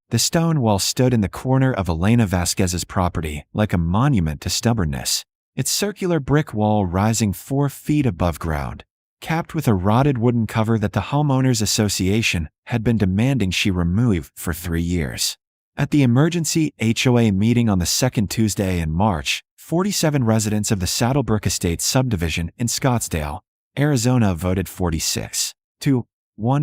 The stone wall stood in the corner of Elena Vasquez's property like a monument to stubbornness, its circular brick wall rising 4 feet above ground, capped with a rotted wooden cover that the Homeowners Association had been demanding she remove for 3 years. At the emergency HOA meeting on the second Tuesday in March, 47 residents of the Saddlebrook Estates subdivision in Scottsdale, Arizona voted 46-1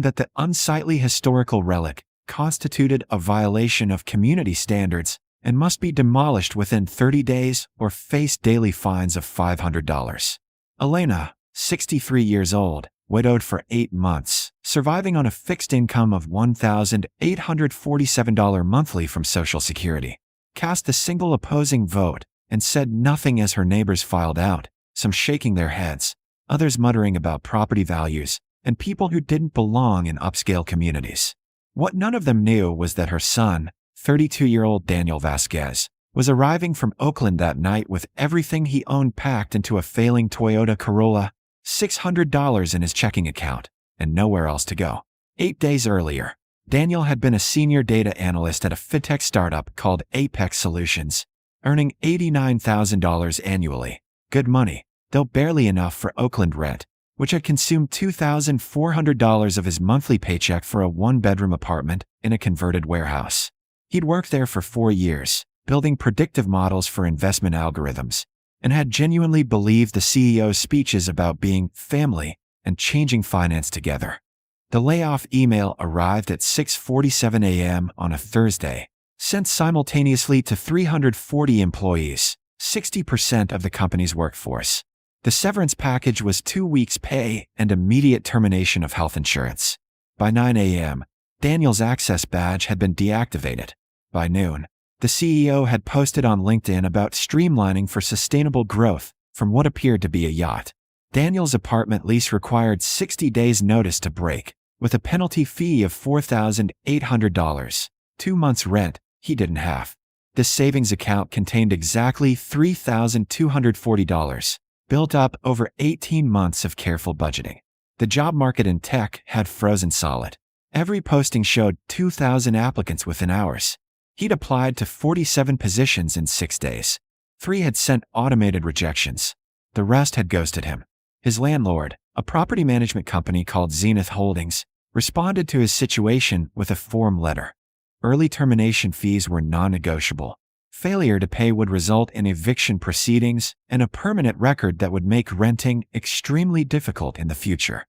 that the unsightly historical relic constituted a violation of community standards and must be demolished within 30 days or face daily fines of $500. Elena, 63 years old, widowed for 8 months, surviving on a fixed income of $1,847 monthly from Social Security, cast the single opposing vote and said nothing as her neighbors filed out, some shaking their heads, others muttering about property values and people who didn't belong in upscale communities. What none of them knew was that her son, 32-year-old Daniel Vasquez, was arriving from Oakland that night with everything he owned packed into a failing Toyota Corolla, $600 in his checking account, and nowhere else to go. 8 days earlier, Daniel had been a senior data analyst at a fintech startup called Apex Solutions, earning $89,000 annually. Good money, though barely enough for Oakland rent, which had consumed $2,400 of his monthly paycheck for a 1-bedroom apartment in a converted warehouse. He'd worked there for 4 years, building predictive models for investment algorithms, and had genuinely believed the CEO's speeches about being family and changing finance together. The layoff email arrived at 6:47 a.m. on a Thursday, sent simultaneously to 340 employees, 60% of the company's workforce. The severance package was 2 weeks' pay and immediate termination of health insurance. By 9 a.m., Daniel's access badge had been deactivated. By noon, the CEO had posted on LinkedIn about streamlining for sustainable growth from what appeared to be a yacht. Daniel's apartment lease required 60 days' notice to break, with a penalty fee of $4,800. 2 months' rent he didn't have. This savings account contained exactly $3,240. Built up over 18 months of careful budgeting. The job market in tech had frozen solid. Every posting showed 2,000 applicants within hours. He'd applied to 47 positions in 6 days. 3 had sent automated rejections. The rest had ghosted him. His landlord, a property management company called Zenith Holdings, responded to his situation with a form letter. Early termination fees were non-negotiable. Failure to pay would result in eviction proceedings and a permanent record that would make renting extremely difficult in the future.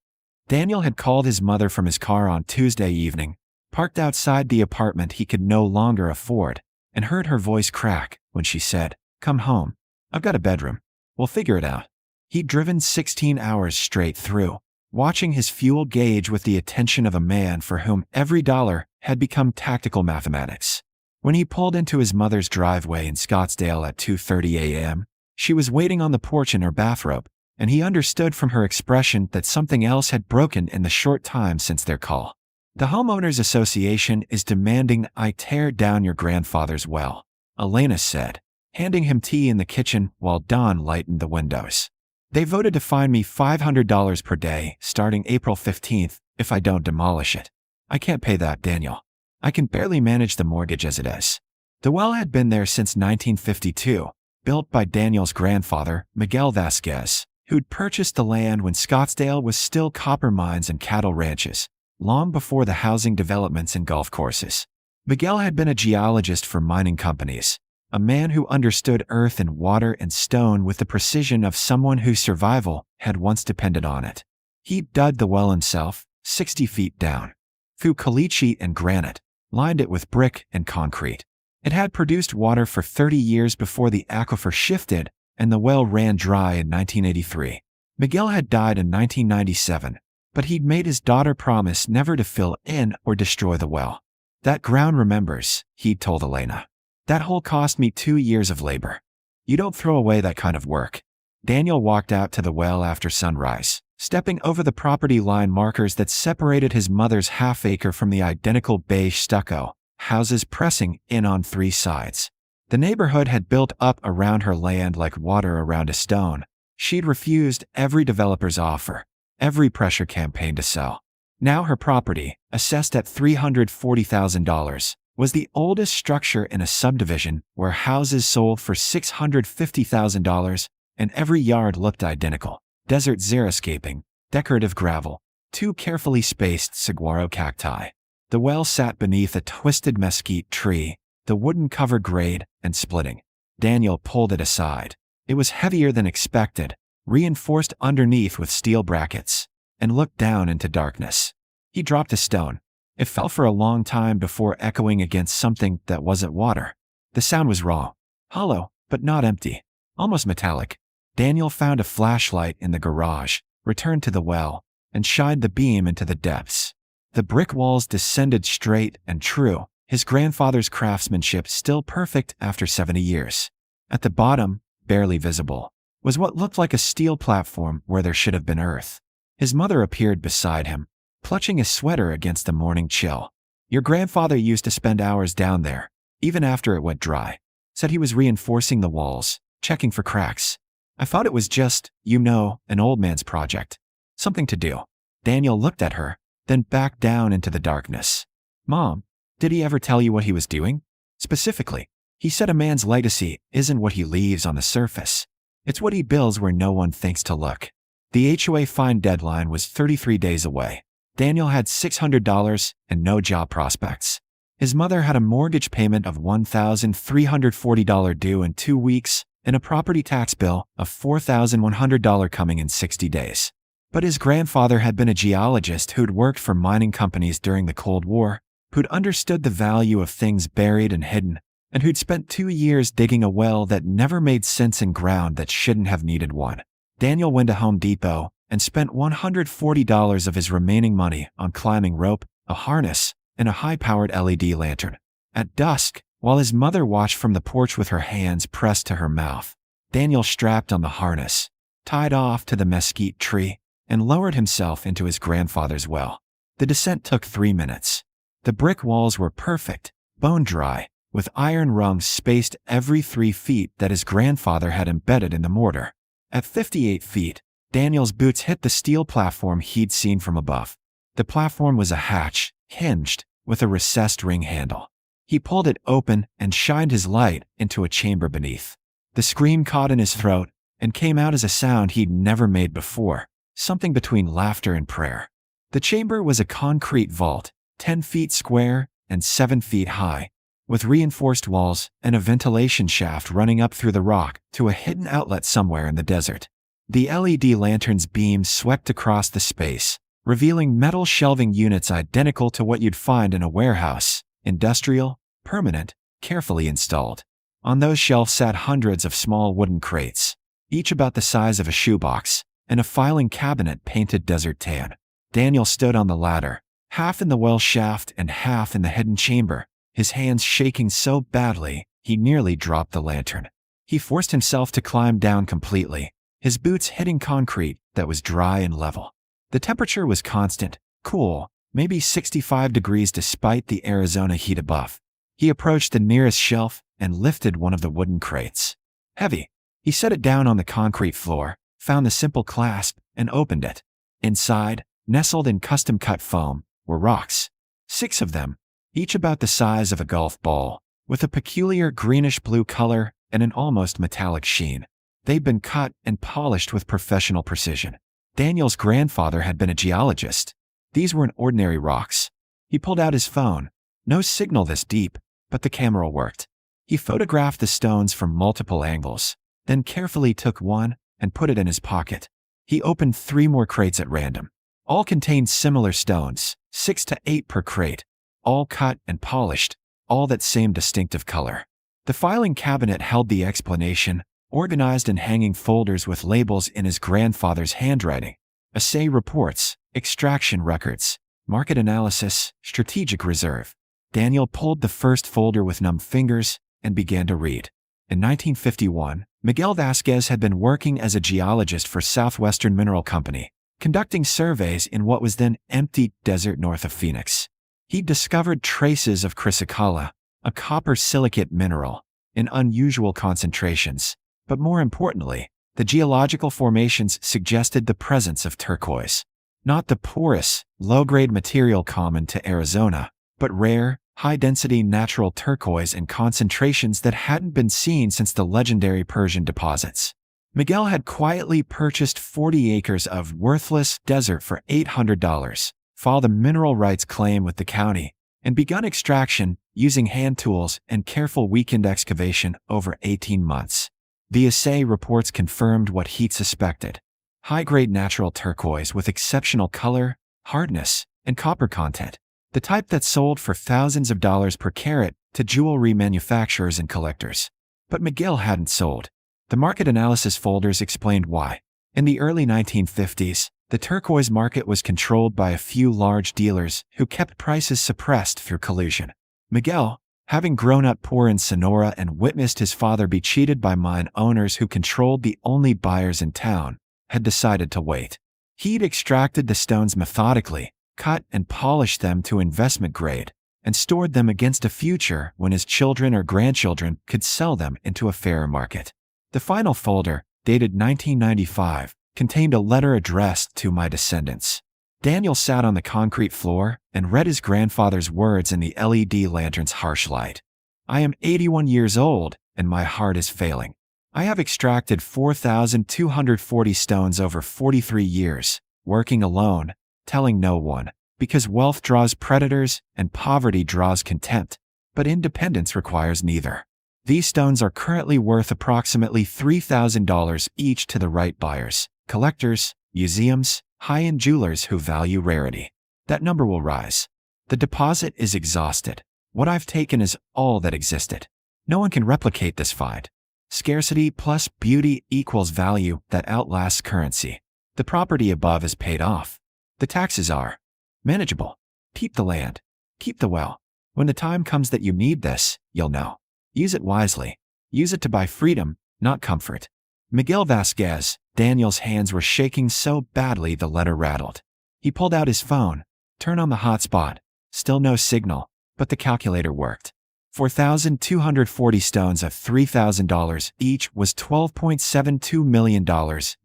Daniel had called his mother from his car on Tuesday evening, parked outside the apartment he could no longer afford, and heard her voice crack when she said, "Come home. I've got a bedroom. We'll figure it out." He'd driven 16 hours straight through, watching his fuel gauge with the attention of a man for whom every dollar had become tactical mathematics. When he pulled into his mother's driveway in Scottsdale at 2:30 a.m., she was waiting on the porch in her bathrobe, and he understood from her expression that something else had broken in the short time since their call. "The Homeowners Association is demanding I tear down your grandfather's well," Elena said, handing him tea in the kitchen while Don lightened the windows. "They voted to fine me $500 per day starting April 15th if I don't demolish it. I can't pay that, Daniel. I can barely manage the mortgage as it is." The well had been there since 1952, built by Daniel's grandfather, Miguel Vasquez, who'd purchased the land when Scottsdale was still copper mines and cattle ranches, long before the housing developments and golf courses. Miguel had been a geologist for mining companies, a man who understood earth and water and stone with the precision of someone whose survival had once depended on it. He'd dug the well himself, 60 feet down, through caliche and granite, lined it with brick and concrete. It had produced water for 30 years before the aquifer shifted and the well ran dry in 1983. Miguel had died in 1997, but he'd made his daughter promise never to fill in or destroy the well. "That ground remembers," he'd told Elena. "That hole cost me 2 years of labor. You don't throw away that kind of work." Daniel walked out to the well after sunrise, stepping over the property line markers that separated his mother's half-acre from the identical beige stucco houses pressing in on 3 sides. The neighborhood had built up around her land like water around a stone. She'd refused every developer's offer, every pressure campaign to sell. Now her property, assessed at $340,000, was the oldest structure in a subdivision where houses sold for $650,000 and every yard looked identical. Desert xeriscaping, decorative gravel, two carefully spaced saguaro cacti. The well sat beneath a twisted mesquite tree, the wooden cover grayed and splitting. Daniel pulled it aside. It was heavier than expected, reinforced underneath with steel brackets, and looked down into darkness. He dropped a stone. It fell for a long time before echoing against something that wasn't water. The sound was raw, hollow, but not empty, almost metallic. Daniel found a flashlight in the garage, returned to the well, and shined the beam into the depths. The brick walls descended straight and true, his grandfather's craftsmanship still perfect after 70 years. At the bottom, barely visible, was what looked like a steel platform where there should have been earth. His mother appeared beside him, clutching his sweater against the morning chill. "Your grandfather used to spend hours down there, even after it went dry. Said he was reinforcing the walls, checking for cracks. I thought it was just, an old man's project. Something to do." Daniel looked at her, then back down into the darkness. "Mom, did he ever tell you what he was doing? Specifically, he said a man's legacy isn't what he leaves on the surface. It's what he builds where no one thinks to look." The HOA fine deadline was 33 days away. Daniel had $600 and no job prospects. His mother had a mortgage payment of $1,340 due in 2 weeks and a property tax bill of $4,100 coming in 60 days. But his grandfather had been a geologist who'd worked for mining companies during the Cold War, who'd understood the value of things buried and hidden, and who'd spent 2 years digging a well that never made sense in ground that shouldn't have needed one. Daniel went to Home Depot and spent $140 of his remaining money on climbing rope, a harness, and a high-powered LED lantern. At dusk, while his mother watched from the porch with her hands pressed to her mouth, Daniel strapped on the harness, tied off to the mesquite tree, and lowered himself into his grandfather's well. The descent took 3 minutes. The brick walls were perfect, bone-dry, with iron rungs spaced every 3 feet that his grandfather had embedded in the mortar. At 58 feet, Daniel's boots hit the steel platform he'd seen from above. The platform was a hatch, hinged, with a recessed ring handle. He pulled it open and shined his light into a chamber beneath. The scream caught in his throat and came out as a sound he'd never made before, something between laughter and prayer. The chamber was a concrete vault, 10 feet square and 7 feet high, with reinforced walls and a ventilation shaft running up through the rock to a hidden outlet somewhere in the desert. The LED lantern's beams swept across the space, revealing metal shelving units identical to what you'd find in a warehouse, industrial, permanent, carefully installed. On those shelves sat hundreds of small wooden crates, each about the size of a shoebox, and a filing cabinet painted desert tan. Daniel stood on the ladder, half in the well shaft and half in the hidden chamber, his hands shaking so badly he nearly dropped the lantern. He forced himself to climb down completely, his boots hitting concrete that was dry and level. The temperature was constant, cool, maybe 65 degrees despite the Arizona heat above. He approached the nearest shelf and lifted one of the wooden crates. Heavy. He set it down on the concrete floor, found the simple clasp, and opened it. Inside, nestled in custom-cut foam, were rocks. 6 of them, each about the size of a golf ball, with a peculiar greenish-blue color and an almost metallic sheen. They'd been cut and polished with professional precision. Daniel's grandfather had been a geologist. These weren't ordinary rocks. He pulled out his phone. No signal this deep, but the camera worked. He photographed the stones from multiple angles, then carefully took one and put it in his pocket. He opened 3 more crates at random. All contained similar stones, 6 to 8 per crate, all cut and polished, all that same distinctive color. The filing cabinet held the explanation, organized in hanging folders with labels in his grandfather's handwriting. Assay reports, extraction records, market analysis, strategic reserve. Daniel pulled the first folder with numb fingers and began to read. In 1951, Miguel Vasquez had been working as a geologist for Southwestern Mineral Company, conducting surveys in what was then empty desert north of Phoenix. He discovered traces of chrysocolla, a copper silicate mineral, in unusual concentrations. But more importantly, the geological formations suggested the presence of turquoise. Not the porous, low-grade material common to Arizona, but rare, high-density natural turquoise in concentrations that hadn't been seen since the legendary Persian deposits. Miguel had quietly purchased 40 acres of worthless desert for $800, filed a mineral rights claim with the county, and begun extraction using hand tools and careful weekend excavation over 18 months. The assay reports confirmed what he'd suspected: high-grade natural turquoise with exceptional color, hardness, and copper content, the type that sold for thousands of dollars per carat to jewelry manufacturers and collectors. But Miguel hadn't sold. The market analysis folders explained why. In the early 1950s, the turquoise market was controlled by a few large dealers who kept prices suppressed through collusion. Miguel, having grown up poor in Sonora and witnessed his father be cheated by mine owners who controlled the only buyers in town, had decided to wait. He'd extracted the stones methodically, cut and polished them to investment grade, and stored them against a future when his children or grandchildren could sell them into a fairer market. The final folder, dated 1995, contained a letter addressed to my descendants. Daniel sat on the concrete floor and read his grandfather's words in the LED lantern's harsh light. "I am 81 years old, and my heart is failing. I have extracted 4,240 stones over 43 years, working alone, telling no one, because wealth draws predators and poverty draws contempt, but independence requires neither. These stones are currently worth approximately $3,000 each to the right buyers, collectors, museums, high-end jewelers who value rarity. That number will rise. The deposit is exhausted. What I've taken is all that existed. No one can replicate this find. Scarcity plus beauty equals value that outlasts currency. The property above is paid off. The taxes are manageable. Keep the land. Keep the well. When the time comes that you need this, you'll know. Use it wisely. Use it to buy freedom, not comfort." Miguel Vasquez. Daniel's hands were shaking so badly the letter rattled. He pulled out his phone, turned on the hotspot. Still no signal, but the calculator worked. 4,240 stones of $3,000 each was $12.72 million,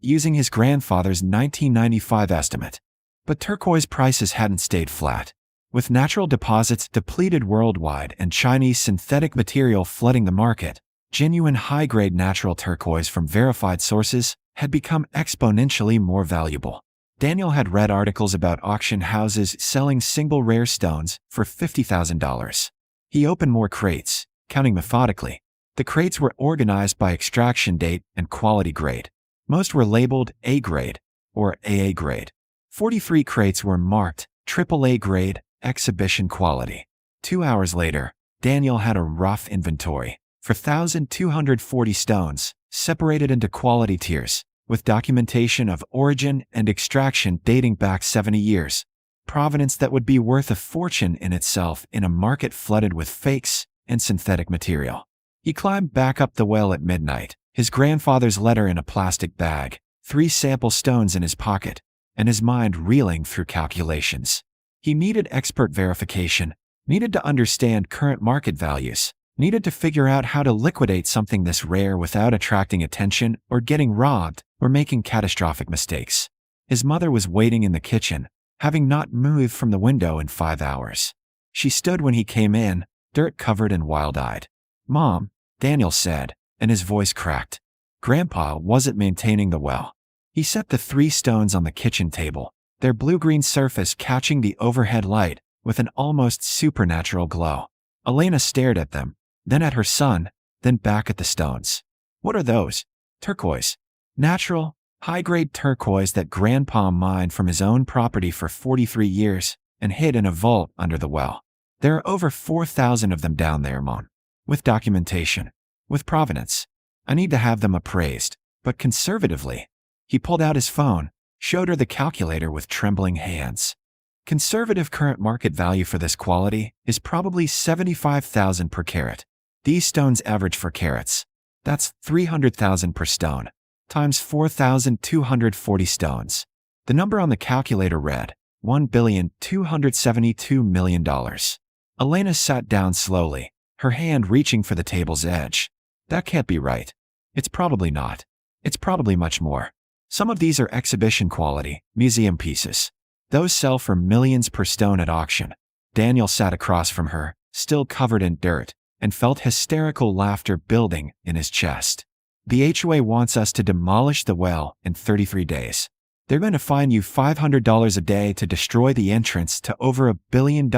using his grandfather's 1995 estimate. But turquoise prices hadn't stayed flat. With natural deposits depleted worldwide and Chinese synthetic material flooding the market, genuine high-grade natural turquoise from verified sources had become exponentially more valuable. Daniel had read articles about auction houses selling single rare stones for $50,000. He opened more crates, counting methodically. The crates were organized by extraction date and quality grade. Most were labeled A grade or AA grade. 43 crates were marked AAA grade, exhibition quality. 2 hours later, Daniel had a rough inventory for 1,240 stones, separated into quality tiers, with documentation of origin and extraction dating back 70 years. Provenance that would be worth a fortune in itself in a market flooded with fakes and synthetic material. He climbed back up the well at midnight, his grandfather's letter in a plastic bag, 3 sample stones in his pocket, and his mind reeling through calculations. He needed expert verification, needed to understand current market values, needed to figure out how to liquidate something this rare without attracting attention or getting robbed or making catastrophic mistakes. His mother was waiting in the kitchen, having not moved from the window in 5 hours. She stood when he came in, dirt-covered and wild-eyed. "Mom," Daniel said, and his voice cracked. Grandpa wasn't maintaining the well. He set the 3 stones on the kitchen table, their blue-green surface catching the overhead light with an almost supernatural glow. Elena stared at them, then at her son, then back at the stones. "What are those?" "Turquoise. Natural, high-grade turquoise that Grandpa mined from his own property for 43 years and hid in a vault under the well. There are over 4,000 of them down there, Mom. With documentation. With provenance. I need to have them appraised, but conservatively." He pulled out his phone, showed her the calculator with trembling hands. Conservative current market value for this quality is probably $75,000 per carat. These stones average for carats. That's $300,000 per stone, times 4,240 stones. The number on the calculator read $1,272,000,000. Elena sat down slowly, her hand reaching for the table's edge. "That can't be right. It's probably not. It's probably much more. Some of these are exhibition quality, museum pieces. Those sell for millions per stone at auction. Daniel sat across from her, still covered in dirt, and felt hysterical laughter building in his chest. The HOA wants us to demolish the well in 33 days. They're going to fine you $500 a day to destroy the entrance to over $1 billion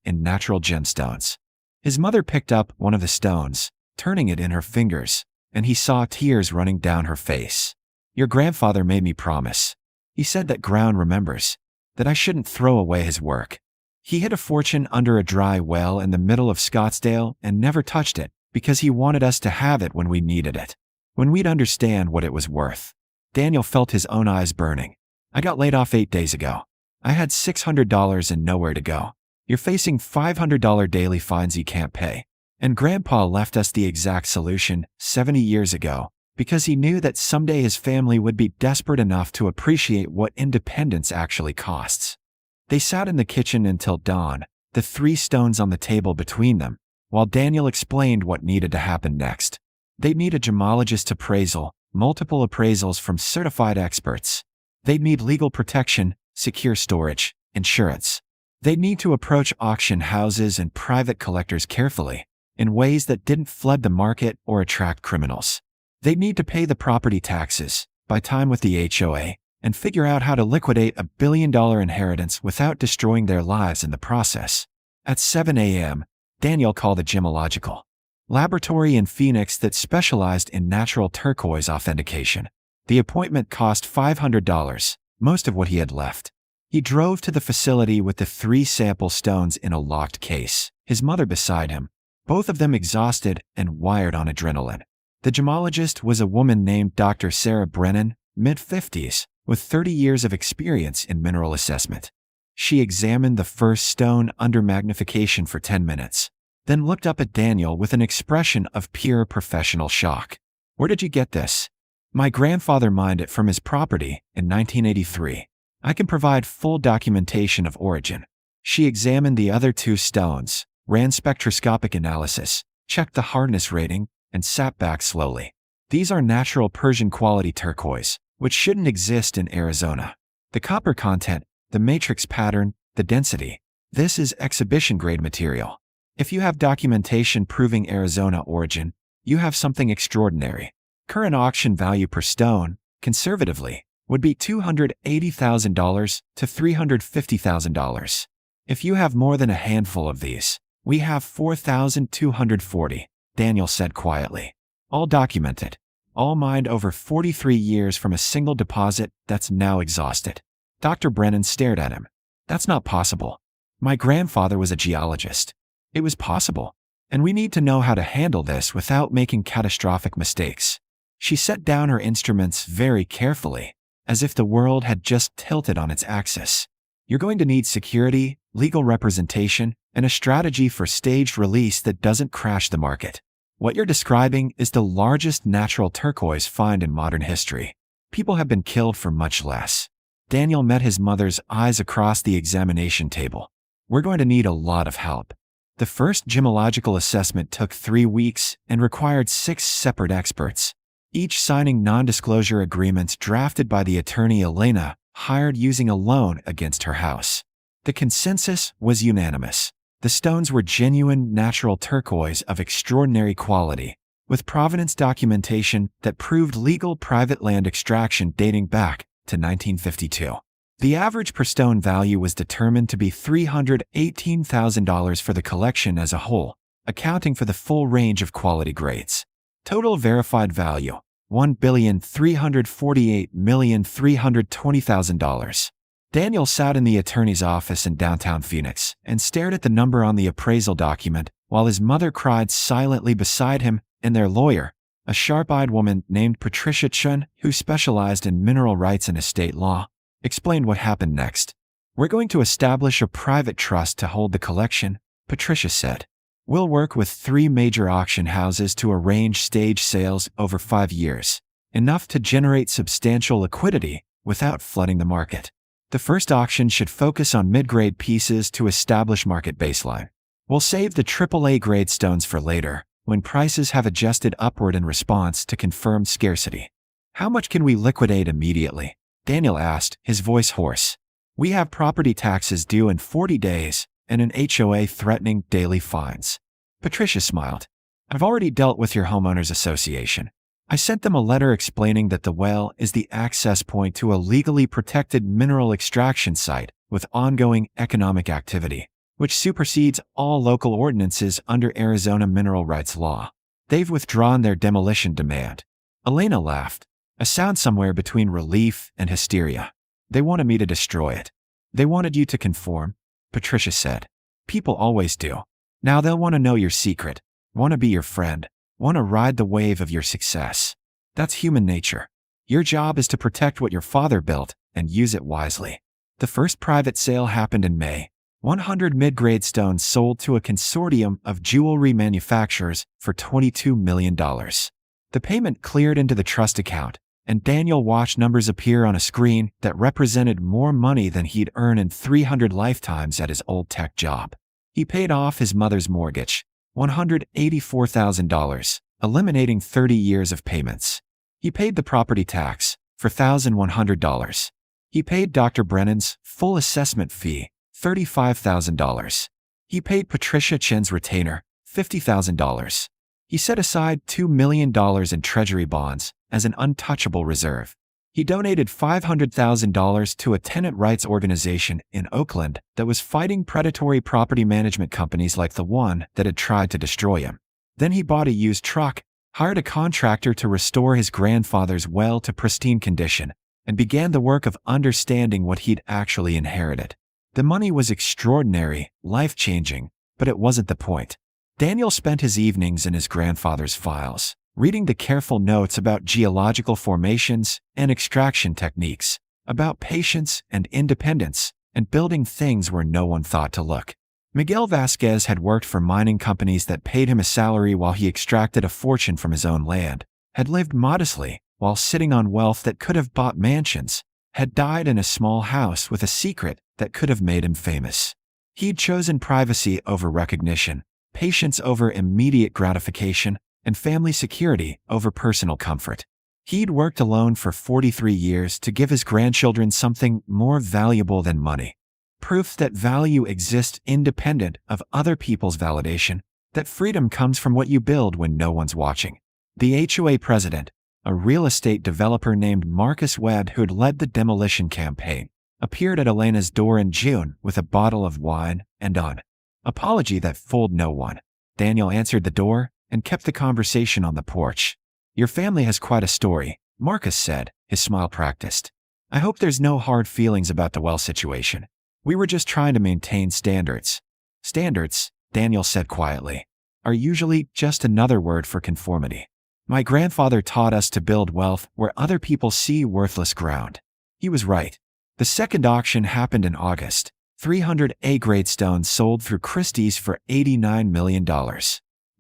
in natural gemstones. His mother picked up one of the stones, turning it in her fingers, and he saw tears running down her face. Your grandfather made me promise. He said that ground remembers, that I shouldn't throw away his work. He hid a fortune under a dry well in the middle of Scottsdale and never touched it because he wanted us to have it when we needed it, when we'd understand what it was worth. Daniel felt his own eyes burning. I got laid off 8 days ago. I had $600 and nowhere to go. You're facing $500 daily fines you can't pay. And Grandpa left us the exact solution 70 years ago because he knew that someday his family would be desperate enough to appreciate what independence actually costs. They sat in the kitchen until dawn, the 3 stones on the table between them, while Daniel explained what needed to happen next. They'd need a gemologist appraisal, multiple appraisals from certified experts. They'd need legal protection, secure storage, insurance. They'd need to approach auction houses and private collectors carefully, in ways that didn't flood the market or attract criminals. They'd need to pay the property taxes, buy time with the HOA, and figure out how to liquidate $1 billion inheritance without destroying their lives in the process. At 7 a.m., Daniel called a gemological laboratory in Phoenix that specialized in natural turquoise authentication. The appointment cost $500, most of what he had left. He drove to the facility with the 3 sample stones in a locked case, his mother beside him, both of them exhausted and wired on adrenaline. The gemologist was a woman named Dr. Sarah Brennan, mid-50s, with 30 years of experience in mineral assessment. She examined the first stone under magnification for 10 minutes, then looked up at Daniel with an expression of pure professional shock. Where did you get this? My grandfather mined it from his property in 1983. I can provide full documentation of origin. She examined the other 2 stones, ran spectroscopic analysis, checked the hardness rating, and sat back slowly. These are natural Persian quality turquoise, which shouldn't exist in Arizona. The copper content, the matrix pattern, the density. This is exhibition-grade material. If you have documentation proving Arizona origin, you have something extraordinary. Current auction value per stone, conservatively, would be $280,000 to $350,000. If you have more than a handful of these, we have 4,240, Daniel said quietly. All documented. All mined over 43 years from a single deposit that's now exhausted. Dr. Brennan stared at him. That's not possible. My grandfather was a geologist. It was possible. And we need to know how to handle this without making catastrophic mistakes. She set down her instruments very carefully, as if the world had just tilted on its axis. You're going to need security, legal representation, and a strategy for staged release that doesn't crash the market. What you're describing is the largest natural turquoise find in modern history. People have been killed for much less. Daniel met his mother's eyes across the examination table. We're going to need a lot of help. The first gemological assessment took 3 weeks and required 6 separate experts, each signing non-disclosure agreements drafted by the attorney Elena, hired using a loan against her house. The consensus was unanimous. The stones were genuine natural turquoise of extraordinary quality, with provenance documentation that proved legal private land extraction dating back to 1952. The average per stone value was determined to be $318,000 for the collection as a whole, accounting for the full range of quality grades. Total verified value, $1,348,320,000. Daniel sat in the attorney's office in downtown Phoenix and stared at the number on the appraisal document while his mother cried silently beside him and their lawyer, a sharp-eyed woman named Patricia Chun who specialized in mineral rights and estate law, explained what happened next. We're going to establish a private trust to hold the collection, Patricia said. We'll work with 3 major auction houses to arrange stage sales over 5 years, enough to generate substantial liquidity without flooding the market. The first auction should focus on mid-grade pieces to establish market baseline. We'll save the AAA grade stones for later, when prices have adjusted upward in response to confirmed scarcity. How much can we liquidate immediately? Daniel asked, his voice hoarse. We have property taxes due in 40 days, and an HOA threatening daily fines. Patricia smiled. I've already dealt with your homeowners association. I sent them a letter explaining that the well is the access point to a legally protected mineral extraction site with ongoing economic activity, which supersedes all local ordinances under Arizona mineral rights law. They've withdrawn their demolition demand. Elena laughed, a sound somewhere between relief and hysteria. They wanted me to destroy it. They wanted you to conform, Patricia said. People always do. Now they'll want to know your secret, want to be your friend, want to ride the wave of your success. That's human nature. Your job is to protect what your father built and use it wisely. The first private sale happened in May. 100 mid-grade stones sold to a consortium of jewelry manufacturers for $22 million. The payment cleared into the trust account, and Daniel watched numbers appear on a screen that represented more money than he'd earned in 300 lifetimes at his old tech job. He paid off his mother's mortgage, $184,000, eliminating 30 years of payments. He paid the property tax, for $1,100. He paid Dr. Brennan's full assessment fee, $35,000. He paid Patricia Chen's retainer, $50,000. He set aside $2 million in treasury bonds as an untouchable reserve. He donated $500,000 to a tenant rights organization in Oakland that was fighting predatory property management companies like the one that had tried to destroy him. Then he bought a used truck, hired a contractor to restore his grandfather's well to pristine condition, and began the work of understanding what he'd actually inherited. The money was extraordinary, life-changing, but it wasn't the point. Daniel spent his evenings in his grandfather's files, reading the careful notes about geological formations and extraction techniques, about patience and independence, and building things where no one thought to look. Miguel Vasquez had worked for mining companies that paid him a salary while he extracted a fortune from his own land, had lived modestly while sitting on wealth that could have bought mansions, had died in a small house with a secret that could have made him famous. He'd chosen privacy over recognition, patience over immediate gratification, and family security over personal comfort. He'd worked alone for 43 years to give his grandchildren something more valuable than money. Proof that value exists independent of other people's validation, that freedom comes from what you build when no one's watching. The HOA president, a real estate developer named Marcus Webb who'd led the demolition campaign, appeared at Elena's door in June with a bottle of wine and an apology that fooled no one. Daniel answered the door and kept the conversation on the porch. Your family has quite a story, Marcus said, his smile practiced. I hope there's no hard feelings about the well situation. We were just trying to maintain standards. Standards, Daniel said quietly, are usually just another word for conformity. My grandfather taught us to build wealth where other people see worthless ground. He was right. The second auction happened in August. 300 A-grade stones sold through Christie's for $89 million.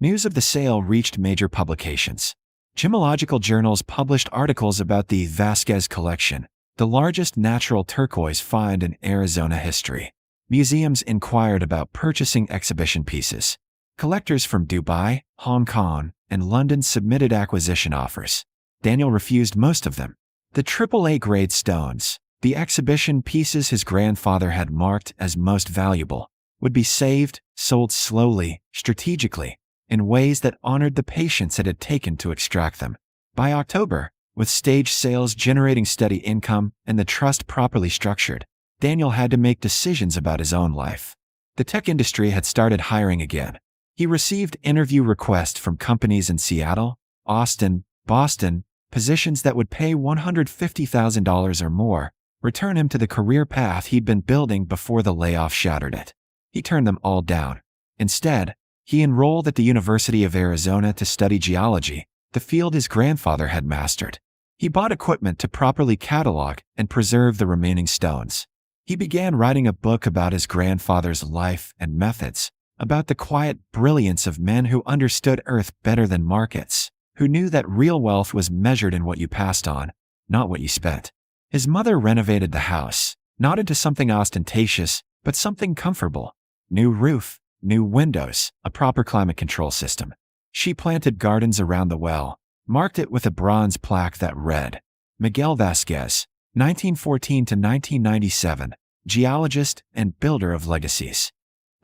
News of the sale reached major publications. Gemological journals published articles about the Vasquez collection, the largest natural turquoise find in Arizona history. Museums inquired about purchasing exhibition pieces. Collectors from Dubai, Hong Kong, and London submitted acquisition offers. Daniel refused most of them. The AAA-grade stones, the exhibition pieces his grandfather had marked as most valuable, would be saved, sold slowly, strategically, in ways that honored the patience it had taken to extract them. By October, with stage sales generating steady income and the trust properly structured, Daniel had to make decisions about his own life. The tech industry had started hiring again. He received interview requests from companies in Seattle, Austin, Boston, positions that would pay $150,000 or more, return him to the career path he'd been building before the layoff shattered it. He turned them all down. Instead, he enrolled at the University of Arizona to study geology, the field his grandfather had mastered. He bought equipment to properly catalog and preserve the remaining stones. He began writing a book about his grandfather's life and methods, about the quiet brilliance of men who understood Earth better than markets, who knew that real wealth was measured in what you passed on, not what you spent. His mother renovated the house, not into something ostentatious, but something comfortable. New roof, new windows, a proper climate control system. She planted gardens around the well, marked it with a bronze plaque that read, Miguel Vasquez, 1914 to 1997, geologist and builder of legacies.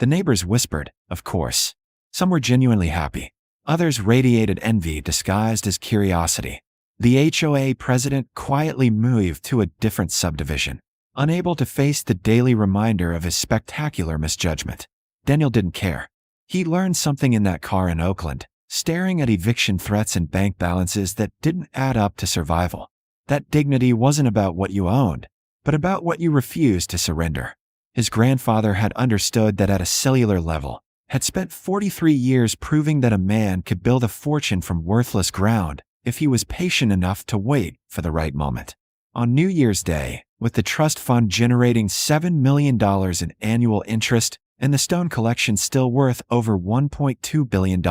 The neighbors whispered, of course. Some were genuinely happy. Others radiated envy disguised as curiosity. The HOA president quietly moved to a different subdivision, unable to face the daily reminder of his spectacular misjudgment. Daniel didn't care. He learned something in that car in Oakland, staring at eviction threats and bank balances that didn't add up to survival. That dignity wasn't about what you owned, but about what you refused to surrender. His grandfather had understood that at a cellular level, had spent 43 years proving that a man could build a fortune from worthless ground if he was patient enough to wait for the right moment. On New Year's Day, with the trust fund generating $7 million in annual interest and the stone collection still worth over $1.2 billion,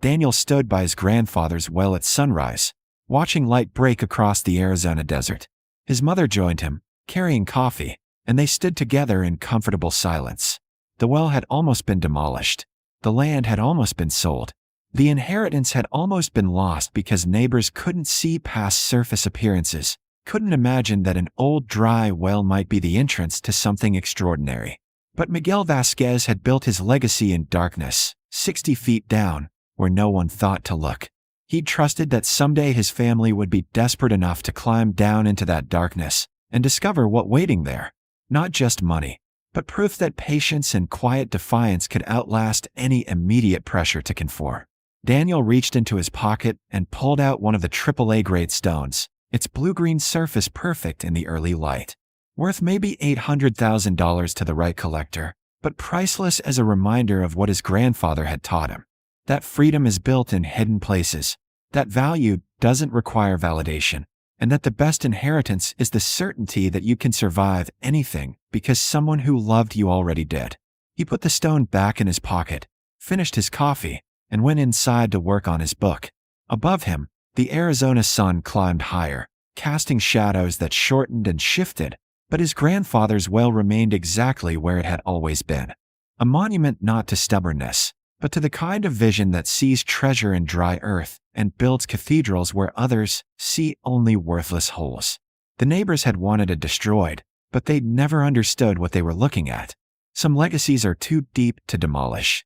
Daniel stood by his grandfather's well at sunrise, watching light break across the Arizona desert. His mother joined him, carrying coffee, and they stood together in comfortable silence. The well had almost been demolished. The land had almost been sold. The inheritance had almost been lost because neighbors couldn't see past surface appearances, couldn't imagine that an old dry well might be the entrance to something extraordinary. But Miguel Vasquez had built his legacy in darkness, 60 feet down, where no one thought to look. He trusted that someday his family would be desperate enough to climb down into that darkness and discover what waiting there. Not just money, but proof that patience and quiet defiance could outlast any immediate pressure to conform. Daniel reached into his pocket and pulled out one of the AAA grade stones, its blue-green surface perfect in the early light. Worth maybe $800,000 to the right collector, but priceless as a reminder of what his grandfather had taught him. That freedom is built in hidden places, that value doesn't require validation, and that the best inheritance is the certainty that you can survive anything because someone who loved you already did. He put the stone back in his pocket, finished his coffee, and went inside to work on his book. Above him, the Arizona sun climbed higher, casting shadows that shortened and shifted, but his grandfather's well remained exactly where it had always been. A monument not to stubbornness, but to the kind of vision that sees treasure in dry earth and builds cathedrals where others see only worthless holes. The neighbors had wanted it destroyed, but they'd never understood what they were looking at. Some legacies are too deep to demolish.